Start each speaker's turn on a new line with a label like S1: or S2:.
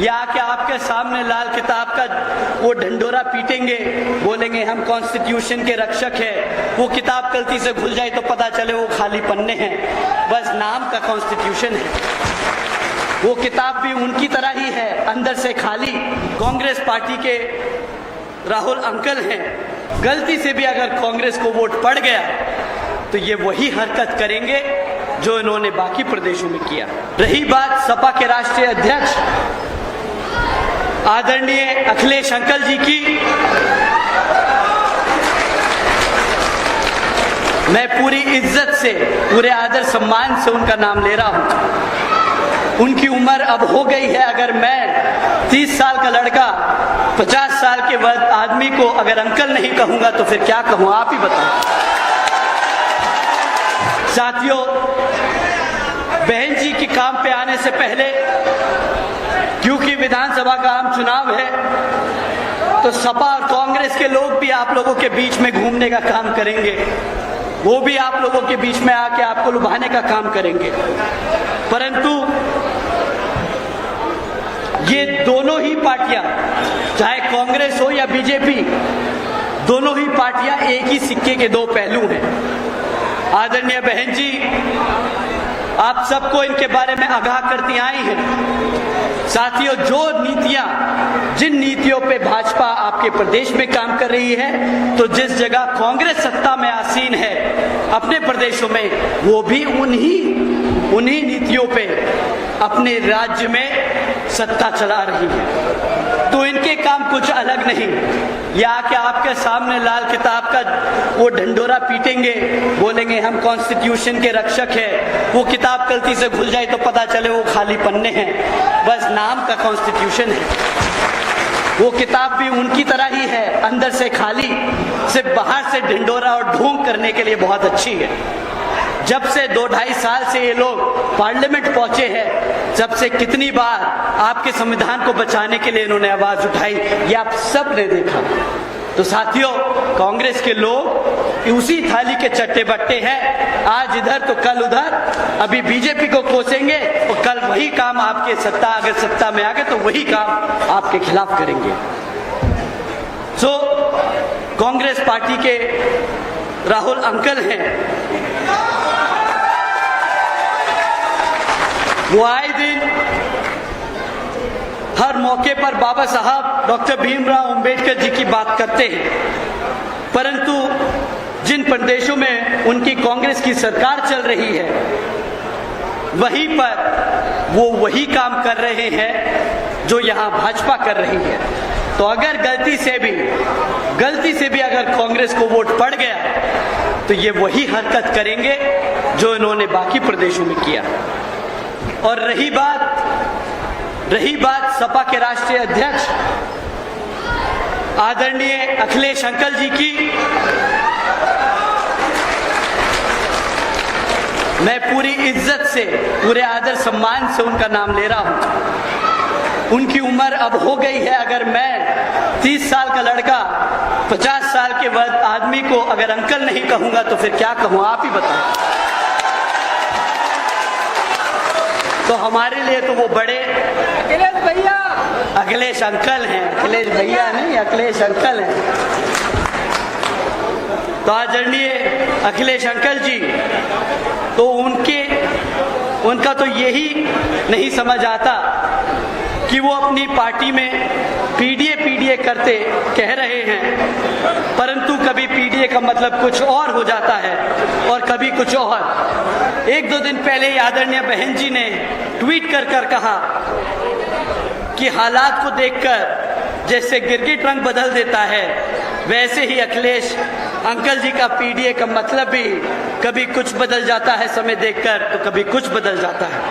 S1: या आके आपके सामने लाल किताब का वो ढंढोरा पीटेंगे, बोलेंगे हम कॉन्स्टिट्यूशन के रक्षक हैं। वो किताब गलती से खुल जाए तो पता चले वो खाली पन्ने हैं, बस नाम का कॉन्स्टिट्यूशन है। वो किताब भी उनकी तरह ही है, अंदर से खाली। कांग्रेस पार्टी के राहुल अंकल हैं, गलती से भी अगर कांग्रेस को वोट पड़ गया तो ये वही हरकत करेंगे जो इन्होंने बाकी प्रदेशों में किया। रही बात सपा के राष्ट्रीय अध्यक्ष आदरणीय अखिलेश अंकल जी की, मैं पूरी इज्जत से, पूरे आदर सम्मान से उनका नाम ले रहा हूं। उनकी उम्र अब हो गई है। अगर मैं 30 साल का लड़का 50 साल के आदमी को अगर अंकल नहीं कहूंगा तो फिर क्या कहूं, आप ही बताओ। साथियों, बहन जी के काम पे आने से पहले, क्योंकि विधानसभा का आम चुनाव है, तो सपा और कांग्रेस के लोग भी आप लोगों के बीच में घूमने का काम करेंगे। वो भी आप लोगों के बीच में आके आपको लुभाने का काम करेंगे। परंतु ये दोनों ही पार्टियां, चाहे कांग्रेस हो या बीजेपी, दोनों ही पार्टियां एक ही सिक्के के दो पहलू हैं। आदरणीय बहन जी, आप सबको इनके बारे में आगाह करती आई हैं। साथियों, जो नीतियां, जिन नीतियों पे भाजपा आपके प्रदेश में काम कर रही है, तो जिस जगह कांग्रेस सत्ता में आसीन है अपने प्रदेशों में, वो भी उन्हीं नीतियों पे अपने राज्य में सत्ता चला रही है। तो इनके काम कुछ अलग नहीं। या आके आपके सामने लाल किताब का वो ढंढोरा पीटेंगे, बोलेंगे हम कॉन्स्टिट्यूशन के रक्षक हैं। वो किताब गलती से खुल जाए तो पता चले वो खाली पन्ने हैं, बस नाम का कॉन्स्टिट्यूशन है। वो किताब भी उनकी तरह ही है, अंदर से खाली, सिर्फ बाहर से ढिंडोरा और ढोंग करने के लिए बहुत अच्छी है। जब से 2-2.5 साल से ये लोग पार्लियामेंट पहुंचे हैं, जब से कितनी बार आपके संविधान को बचाने के लिए इन्होंने आवाज उठाई, ये आप सब ने देखा। तो साथियों, कांग्रेस के लोग उसी थाली के चट्टे बट्टे हैं, आज इधर तो कल उधर। अभी बीजेपी को कोसेंगे और कल वही काम आपके अगर सत्ता में आ गए तो वही काम आपके खिलाफ करेंगे। कांग्रेस पार्टी के राहुल अंकल हैं, वो आए दिन हर मौके पर बाबा साहब डॉक्टर भीमराव अंबेडकर जी की बात करते हैं, परंतु जिन प्रदेशों में उनकी कांग्रेस की सरकार चल रही है, वहीं पर वो वही काम कर रहे हैं जो यहां भाजपा कर रही है। तो अगर गलती से भी अगर कांग्रेस को वोट पड़ गया तो ये वही हरकत करेंगे जो इन्होंने बाकी प्रदेशों में किया। और रही बात सपा के राष्ट्रीय अध्यक्ष आदरणीय अखिलेश अंकल जी की, मैं पूरी इज्जत से, पूरे आदर सम्मान से उनका नाम ले रहा हूं। उनकी उम्र अब हो गई है। अगर मैं 30 साल का लड़का 50 साल के आदमी को अगर अंकल नहीं कहूंगा तो फिर क्या कहूं, आप ही बताओ। तो हमारे लिए तो वो बड़े अखिलेश अंकल हैं, अखिलेश भैया नहीं, अखिलेश अंकल हैं। तो आदरणीय अखिलेश अंकल जी, तो उनका तो यही नहीं समझ आता कि वो अपनी पार्टी में पीडीए करते कह रहे हैं, परंतु कभी पीडीए का मतलब कुछ और हो जाता है और कभी कुछ और। 1-2 दिन पहले आदरणीय बहन जी ने ट्वीट कर कहा कि हालात को देखकर जैसे गिरगिट रंग बदल देता है, वैसे ही अखिलेश अंकल जी का पीडीए का मतलब भी कभी कुछ बदल जाता है समय देखकर, तो कभी कुछ बदल जाता है।